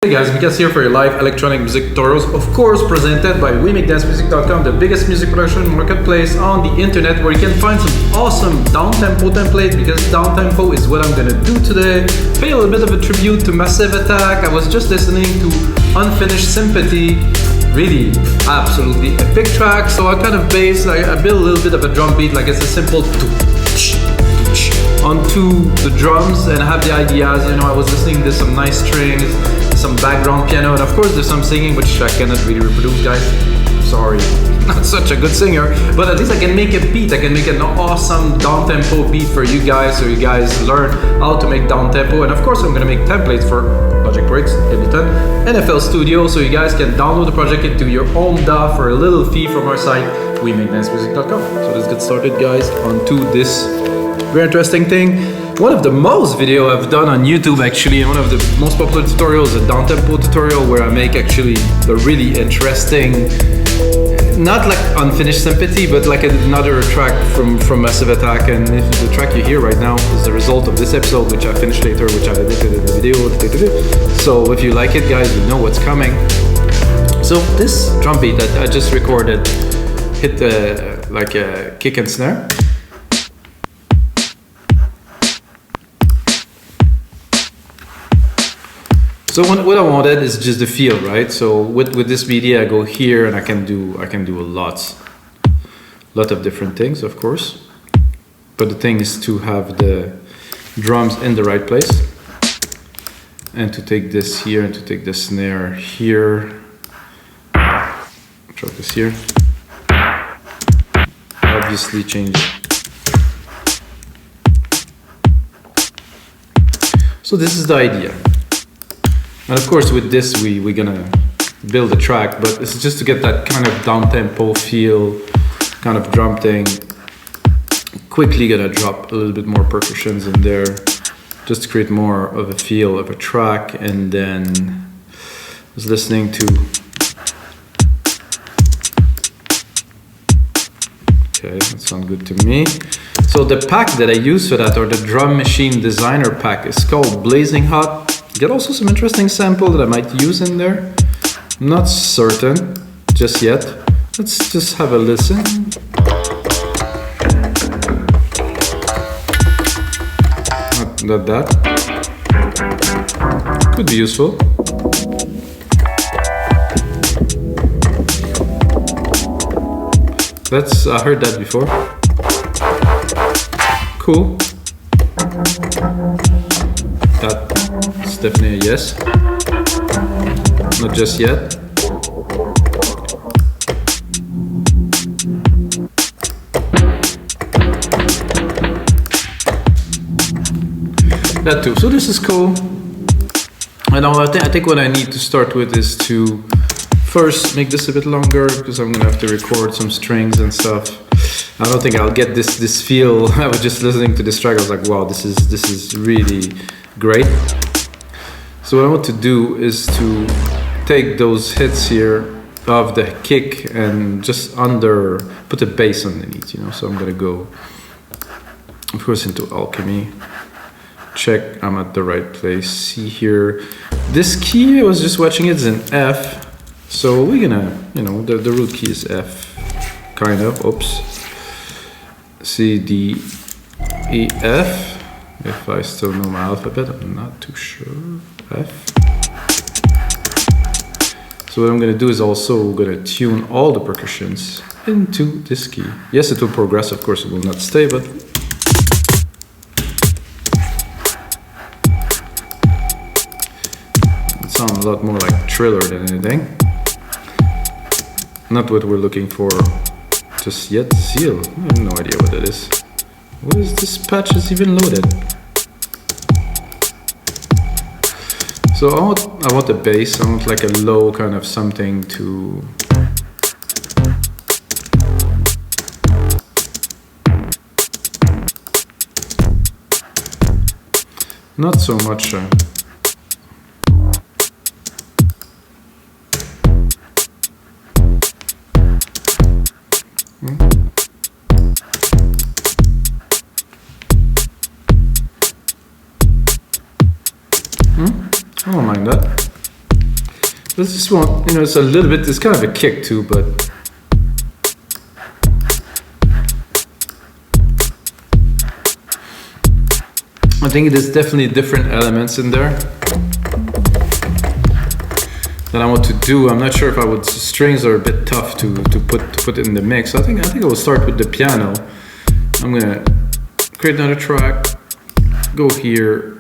Hey guys, Mika here for your live electronic music tutorials, of course presented by WeMakeDanceMusic.com, the biggest music production marketplace on the internet, where you can find some awesome downtempo templates, because downtempo is what I'm gonna do today. Pay a little bit of a tribute to Massive Attack. I was just listening to Unfinished Sympathy, really absolutely epic track. So I kind of bass, like I built a little bit of a drum beat, like it's a simple onto the drums, and I have the ideas, you know, I was listening to some nice strings, some background piano, and of course there's some singing, which I cannot really reproduce, guys. Sorry, not such a good singer, but at least I can make a beat. I can make an awesome downtempo beat for you guys, so you guys learn how to make downtempo. And of course I'm gonna make templates for Logic Breaks, Ableton, NFL Studio, so you guys can download the project into your own DAW for a little fee from our site, WeMakeDanceMusic.com. So let's get started, guys, onto this very interesting thing. One of the most video I've done on YouTube, actually, and one of the most popular tutorials, a downtempo tutorial where I make actually a really interesting, not like Unfinished Sympathy, but like another track from Massive Attack. And the track you hear right now is the result of this episode, which I finished later, which I edited in the video. So if you like it, guys, you know what's coming. So this drum beat that I just recorded hit like a kick and snare. So what I wanted is just the feel, right? So with this MIDI, I go here and I can do a lot of different things, of course. But the thing is to have the drums in the right place, and to take this here and to take the snare here. Drop this here. Obviously change. So this is the idea. And of course with this we're gonna build a track, but it's just to get that kind of down-tempo feel, kind of drum thing. Quickly gonna drop a little bit more percussions in there, just to create more of a feel of a track. And then I was listening to, okay, that sounds good to me. So the pack that I use for that, or the Drum Machine Designer pack, is called Blazing Hot. Get also some interesting sample that I might use in there. I'm not certain just yet. Let's just have a listen. Not that. Could be useful. I heard that before. Cool. That's definitely a yes. Not just yet. That too. So this is cool. And now I think what I need to start with is to first make this a bit longer, because I'm gonna have to record some strings and stuff. I don't think I'll get this feel. I was just listening to this track, I was like, wow, this is really great. So what I want to do is to take those hits here of the kick and just put a bass underneath, you know. So I'm gonna go, of course, into Alchemy. Check I'm at the right place. See here, this key, I was just watching it, is an F. So we're gonna, you know, the root key is F, kind of. Oops. C, D, E, F. If I still know my alphabet, I'm not too sure. F. So what I'm gonna do is also gonna tune all the percussions into this key. Yes, it will progress, of course, it will not stay, but it sounds a lot more like Triller than anything. Not what we're looking for just yet. Seal. I have no idea what that is. What is this patch is even loaded? So I want a bass. I want like a low kind of something to. Not so much. I don't mind that. Let's just want, it's a little bit, it's kind of a kick too, but I think there's definitely different elements in there that I want to do. I'm not sure if I would, strings are a bit tough to put in the mix. I think I will start with the piano. I'm gonna create another track, go here,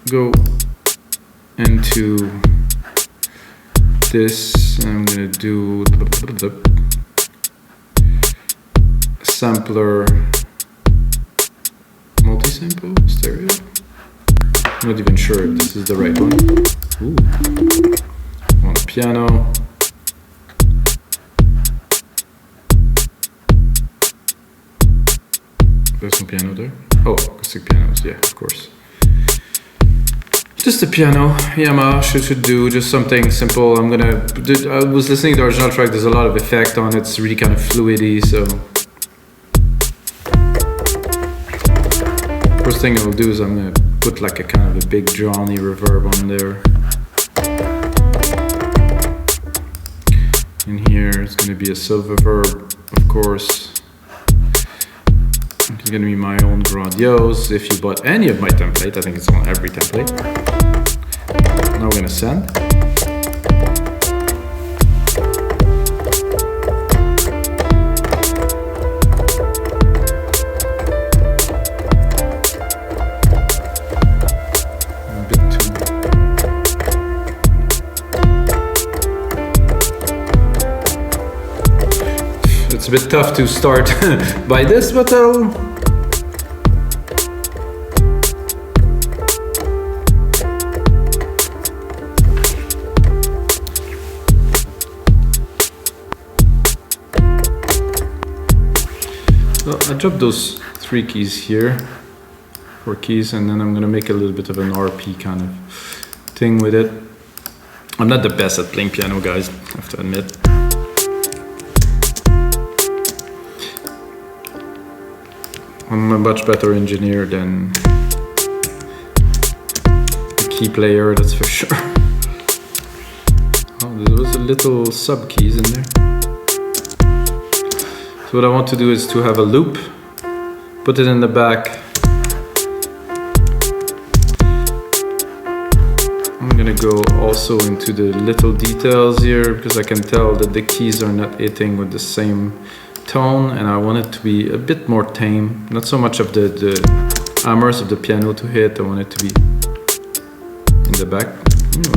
go into this, and I'm gonna do the sampler, multi-sample, stereo. I'm not even sure if this is the right one. Ooh. On the piano. There's some piano there. Oh, acoustic pianos, yeah, of course. Just the piano, Yamaha should do just something simple. I was listening to the original track, there's a lot of effect on it, it's really kind of fluidy, so. First thing I'll do is I'm gonna put like a kind of a big drowny reverb on there. In here, it's gonna be a silver verb, of course. It's gonna be my own grandiose. If you bought any of my template, I think it's on every template. Now we're gonna send. It's a bit tough to start by this, but I dropped those 3 keys here, 4 keys, and then I'm gonna make a little bit of an RP kind of thing with it. I'm not the best at playing piano, guys, I have to admit. I'm a much better engineer than a key player, that's for sure. Oh, there was a little sub keys in there. So what I want to do is to have a loop, put it in the back. I'm gonna go also into the little details here because I can tell that the keys are not hitting with the same tone, and I want it to be a bit more tame. Not so much of the hammers of the piano to hit, I want it to be in the back.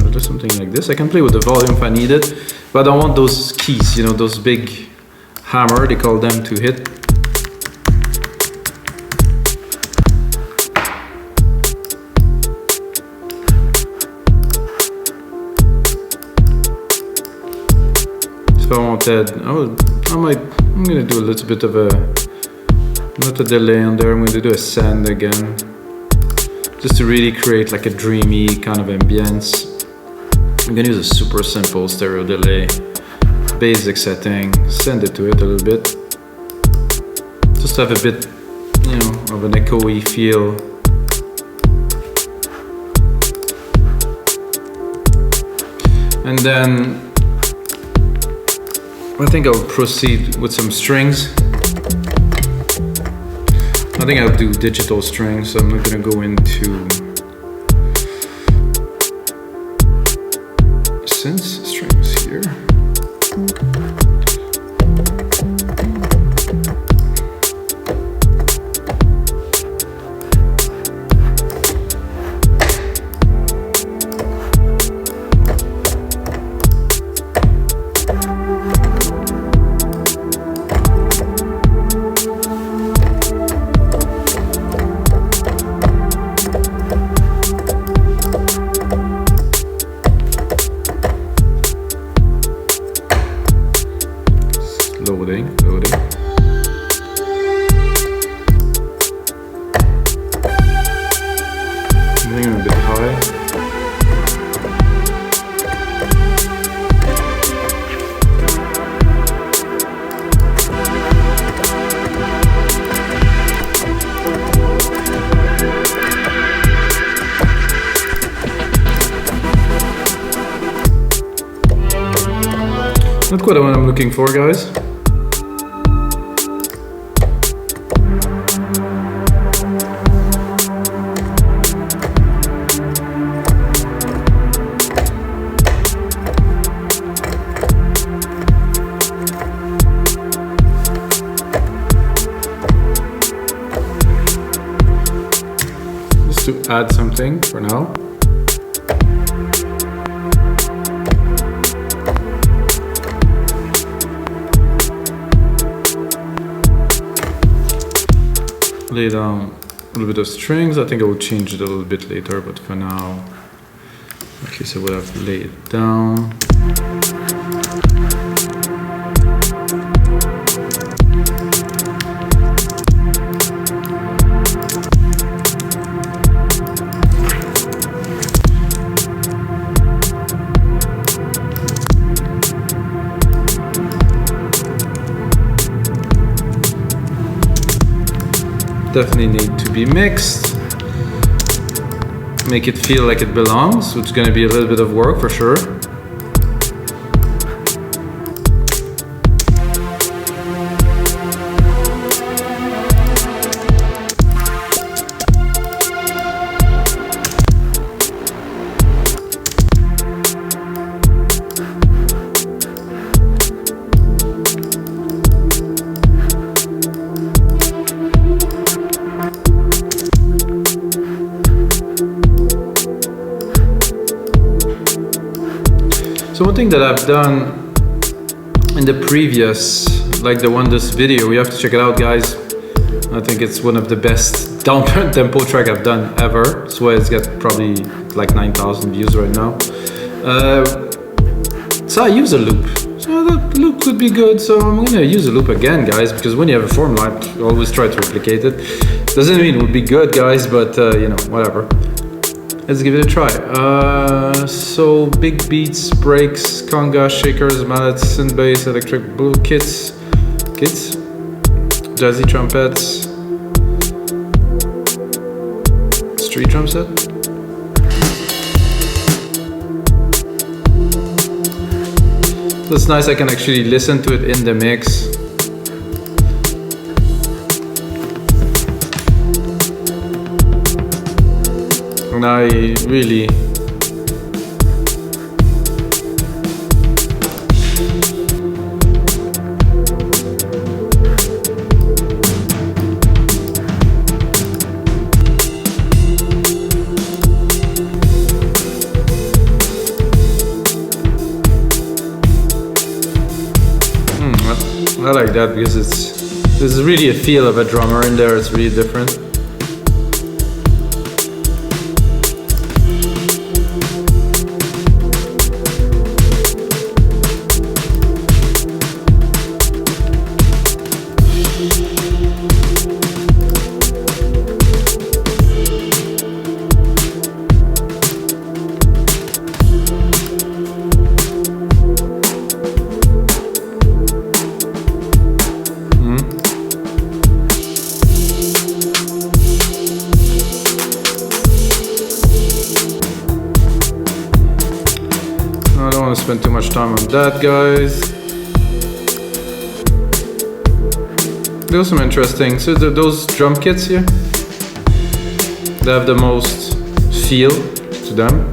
I'll do something like this. I can play with the volume if I need it, but I want those keys, those big hammer, they call them, to hit. So I want that, I'm gonna do a little bit of not a delay on there, I'm gonna do a send again. Just to really create like a dreamy kind of ambience. I'm gonna use a super simple stereo delay, basic setting, send it to it a little bit. Just have a bit, of an echoey feel. And then I think I'll proceed with some strings. I think I'll do digital strings, so I'm not gonna go into synth strings here. Not quite what I'm looking for, guys. Just to add something for now. Lay down a little bit of strings. I think I will change it a little bit later, but for now, at least I would have laid it down. Definitely need to be mixed. Make it feel like it belongs, which is going to be a little bit of work for sure. So one thing that I've done in the previous, like the one this video, you have to check it out, guys. I think it's one of the best downtempo track I've done ever. That's why it's got probably like 9,000 views right now. So I use a loop. So that loop could be good. So I'm gonna use a loop again, guys, because when you have a formula, always try to replicate it. Doesn't mean it would be good, guys, but you know, whatever. Let's give it a try. So big beats, breaks, conga, shakers, mallets, synth bass, electric blue kits, jazzy trumpets, street drum set. That's nice. I can actually listen to it in the mix. And I really I like that because there's really a feel of a drummer in there. It's really different. Spend too much time on that, guys. There's some interesting. So those drum kits here, they have the most feel to them.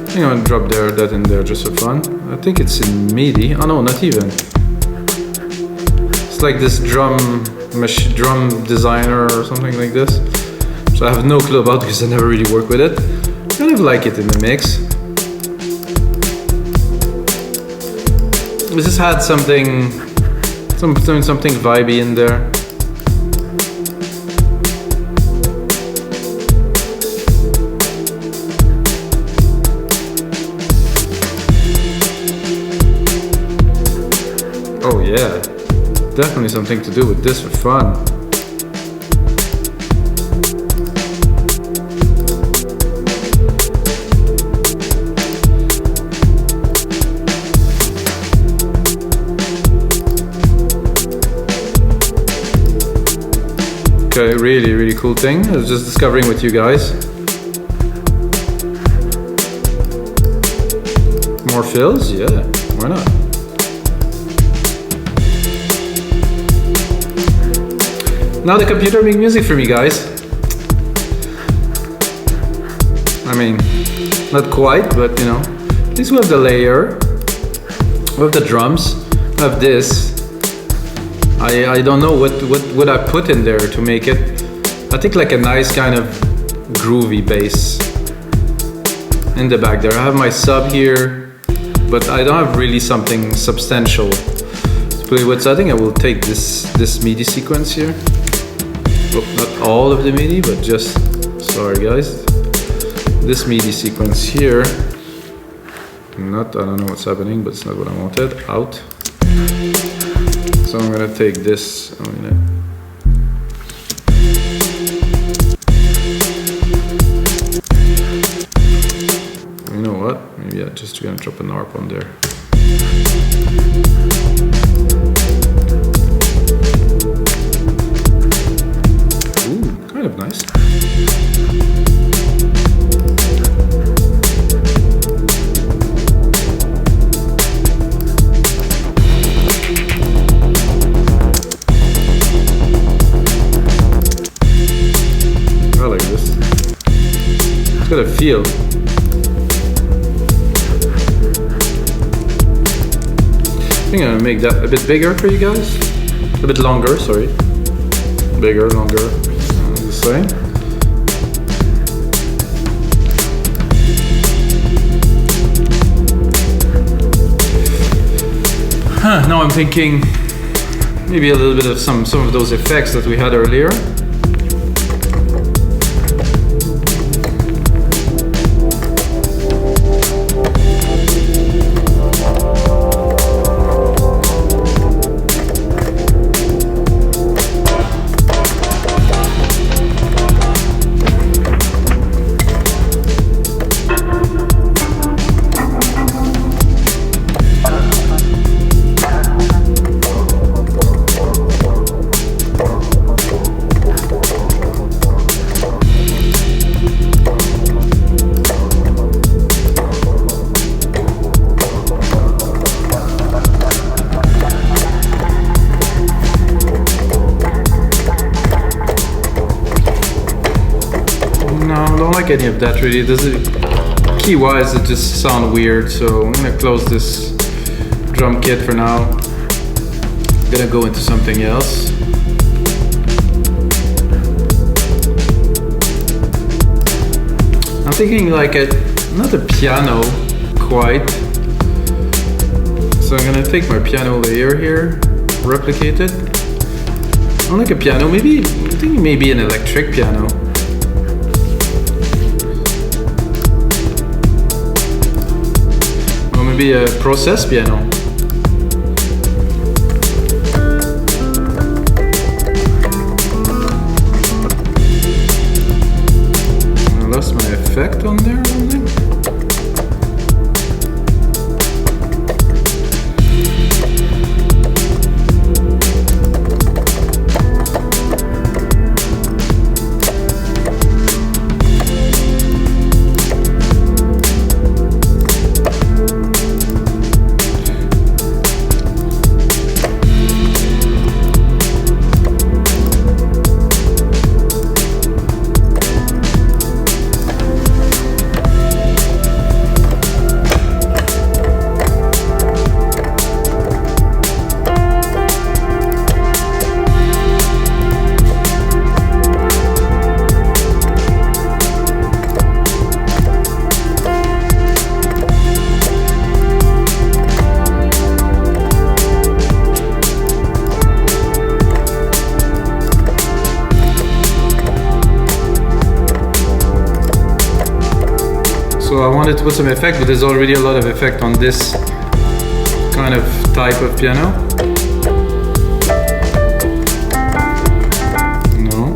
I think I'm gonna drop that in there just for fun. I think it's in MIDI. Oh no, not even. It's like this drum designer or something like this. So I have no clue about because I never really work with it. Kind of like it in the mix. We just had something vibey in there. Oh yeah, definitely something to do with this for fun. Okay, really cool thing. I was just discovering with you guys. more fills? Yeah, why not? Now the computer makes music for me, guys. I mean, not quite, but you know. At least we have the layer. We have the drums. We have this. I don't know what I put in there to make it. I think like a nice kind of groovy bass in the back there. I have my sub here, but I don't have really something substantial to play with. So I think I will take this MIDI sequence here. Well, not all of the MIDI, but just, sorry guys, this MIDI sequence here. I don't know what's happening, but it's not what I wanted. Out. So I'm gonna take this. You know what? Maybe I'm just gonna drop an ARP on there. Ooh, kind of nice. I like this. It's got a feel. I think I'm gonna make that a bit bigger for you guys. A bit longer, sorry. Bigger, longer, the same. Now I'm thinking maybe a little bit of some of those effects that we had earlier. Any of that really. Key wise it just sound weird, so I'm gonna close this drum kit for now. I'm gonna go into something else. I'm thinking like not a piano quite, so I'm gonna take my piano layer here, replicate it. I don't like a piano, maybe I think maybe an electric piano. Maybe a process piano. I lost my effect on there, I think. So I wanted to put some effect, but there's already a lot of effect on this kind of type of piano. No.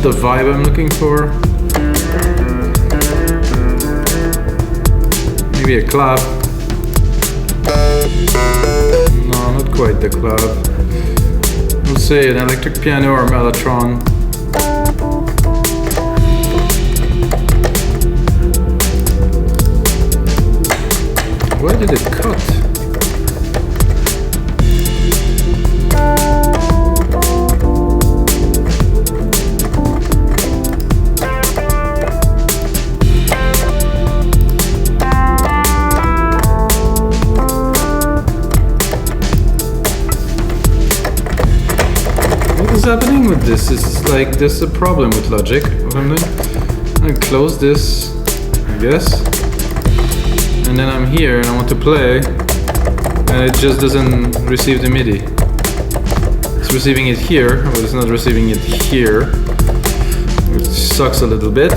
not the vibe I'm looking for. Maybe a clap. No, not quite the clap. We'll say an electric piano or mellotron. Why did it cut? What is happening with this? It's like there's a problem with Logic. I'm gonna close this, I guess. And then I'm here and I want to play, and it just doesn't receive the MIDI. It's receiving it here, but it's not receiving it here, which sucks a little bit.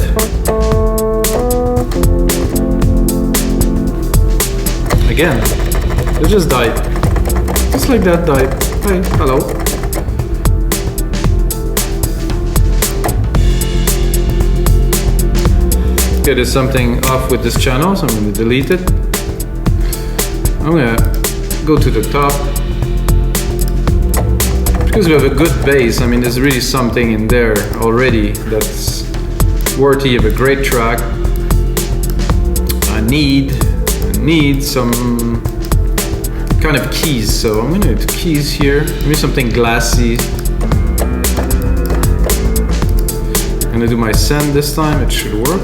Again, it just died. Just like that died. Hey, hello. Okay, there's something off with this channel, so I'm going to delete it. I'm going to go to the top. Because we have a good bass, I mean, there's really something in there already that's worthy of a great track. I need some kind of keys, so I'm going to do keys here. Maybe something glassy. I'm going to do my send this time, it should work.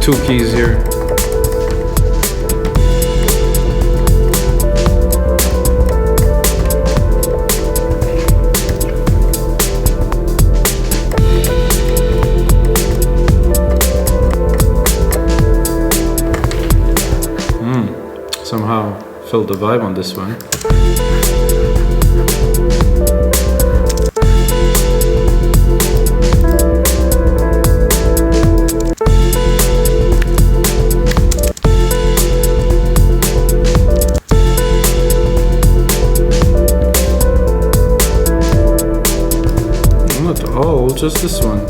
Two keys here. Somehow felt the vibe on this one. Just this one.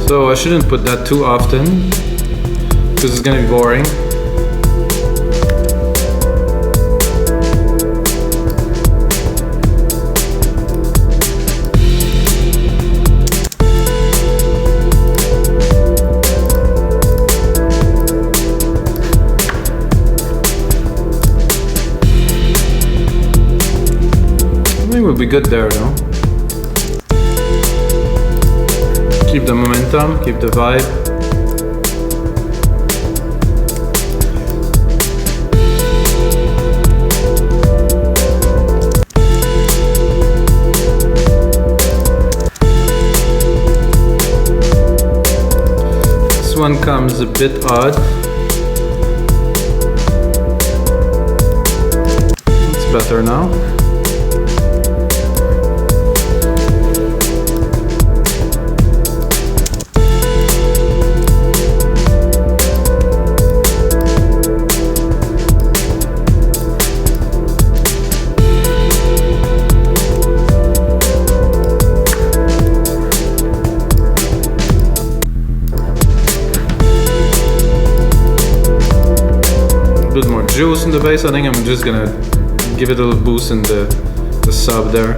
So I shouldn't put that too often because it's gonna be boring. I think we'll be good there though. Keep the momentum, keep the vibe. This one comes a bit odd. It's better now. a bit more juice in the bass. I think I'm just gonna give it a little boost in the sub there.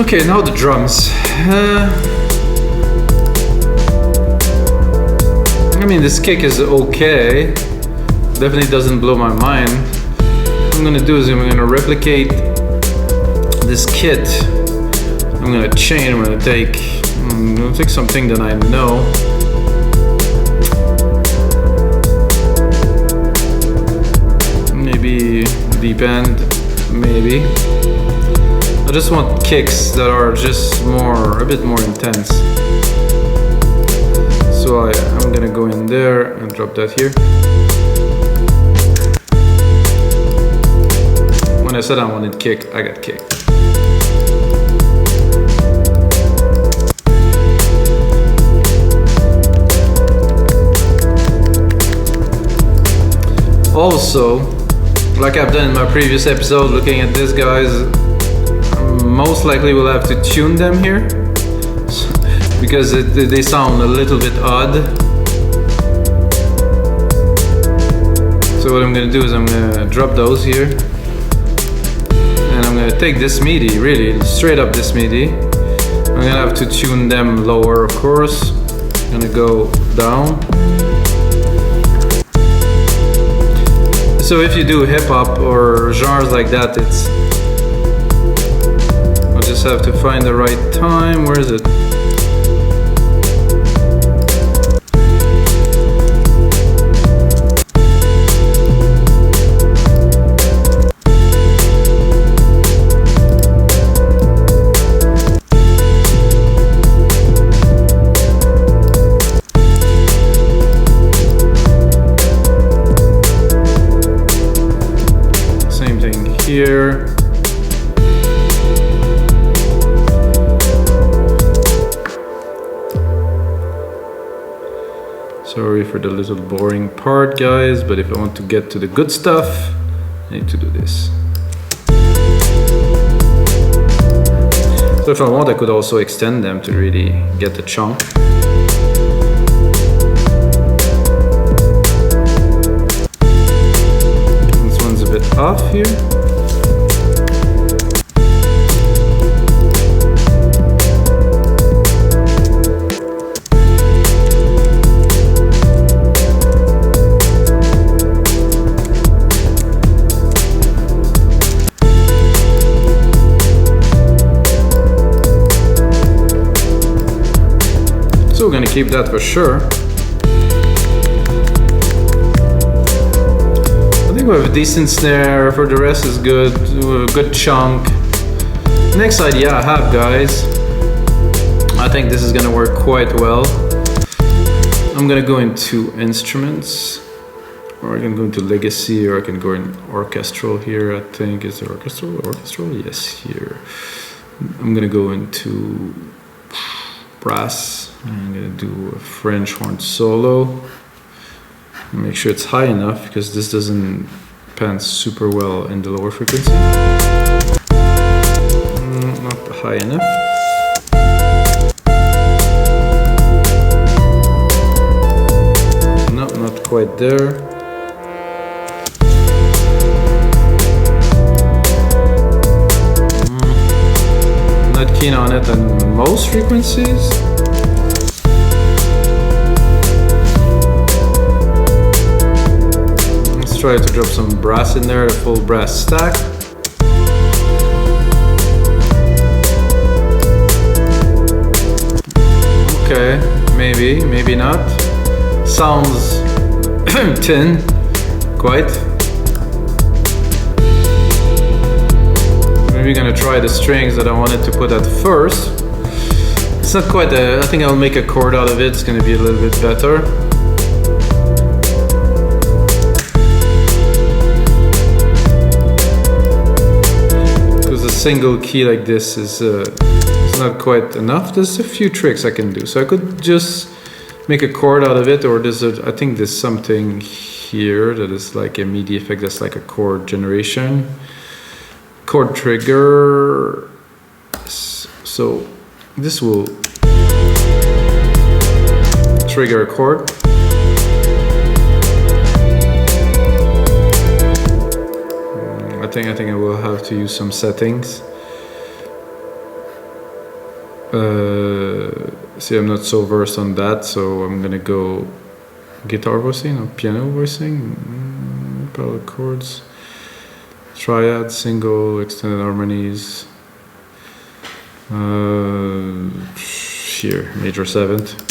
Okay, now the drums. I mean, this kick is okay. Definitely doesn't blow my mind. What I'm gonna do is I'm gonna replicate this kit. I'm gonna change. I'm gonna take something that I know. Maybe deep end. Maybe. I just want kicks that are just a bit more intense. So I'm gonna go in there and drop that here. When I said I wanted kick, I got kick. Also, like I've done in my previous episode, looking at this, guys, most likely we'll have to tune them here because they sound a little bit odd. So what I'm gonna do is I'm gonna drop those here and I'm gonna take this MIDI, really straight up this MIDI. I'm gonna have to tune them lower, of course. I'm gonna go down. So if you do hip hop or genres like that, I'll just have to find the right time. Where is it? Here. Sorry for the little boring part, guys, but if I want to get to the good stuff, I need to do this. So if I want, I could also extend them to really get the chunk. This one's a bit off here. So we're gonna keep that for sure. I think we have a decent snare. For the rest is good. We have a good chunk. Next idea I have, guys. I think this is gonna work quite well. I'm gonna go into instruments, or I can go into legacy, or I can go in orchestral here. I think is there orchestral? Orchestral? Yes, here. I'm gonna go into brass. I'm gonna do a French horn solo. Make sure it's high enough because this doesn't pan super well in the lower frequency. Not high enough. No, not quite there. Not keen on it on most frequencies. Try to drop some brass in there, a full brass stack. Okay, maybe not. Sounds tin, quite. Maybe gonna try the strings that I wanted to put at first. It's not quite I think I'll make a chord out of it, it's gonna be a little bit better. Single key like this is not quite enough. There's a few tricks I can do. So I could just make a chord out of it, or I think there's something here that is like a MIDI effect that's like a chord generation. Chord trigger. So this will trigger a chord. I think I will have to use some settings. See, I'm not so versed on that, so I'm gonna go guitar voicing or piano voicing, parallel chords, triad, single, extended harmonies. Here, major seventh.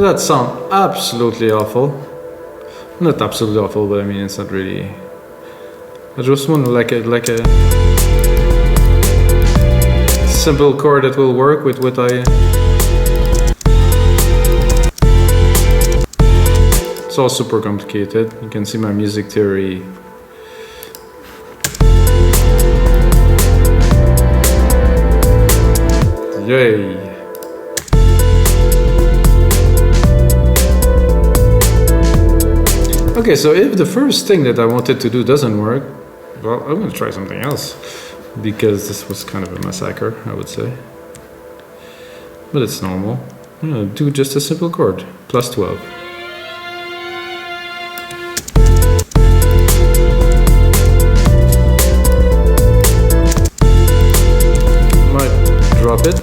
That sound absolutely awful. Not absolutely awful, but I mean it's not really. I just want like a simple chord that will work with what I. It's all super complicated. You can see my music theory. Yay! Okay, so if the first thing that I wanted to do doesn't work, well, I'm gonna try something else, because this was kind of a massacre, I would say. But it's normal. I'm gonna do just a simple chord, plus 12. Might drop it.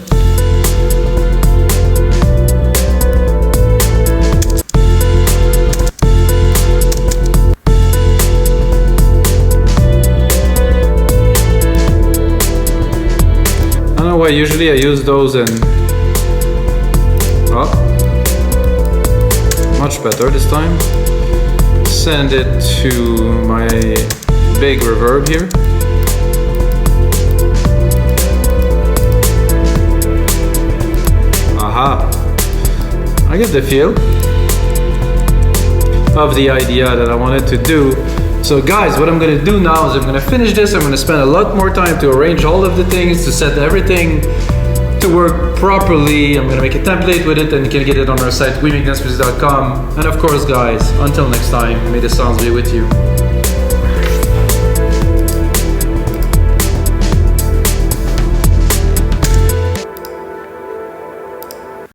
Usually I use those and much better this time. Send it to my big reverb here. Aha! I get the feel of the idea that I wanted to do. So guys, what I'm gonna do now is I'm gonna finish this. I'm gonna spend a lot more time to arrange all of the things, to set everything to work properly. I'm gonna make a template with it and you can get it on our site, wemakdancemusic.com. And of course guys, until next time, may the sounds be with you.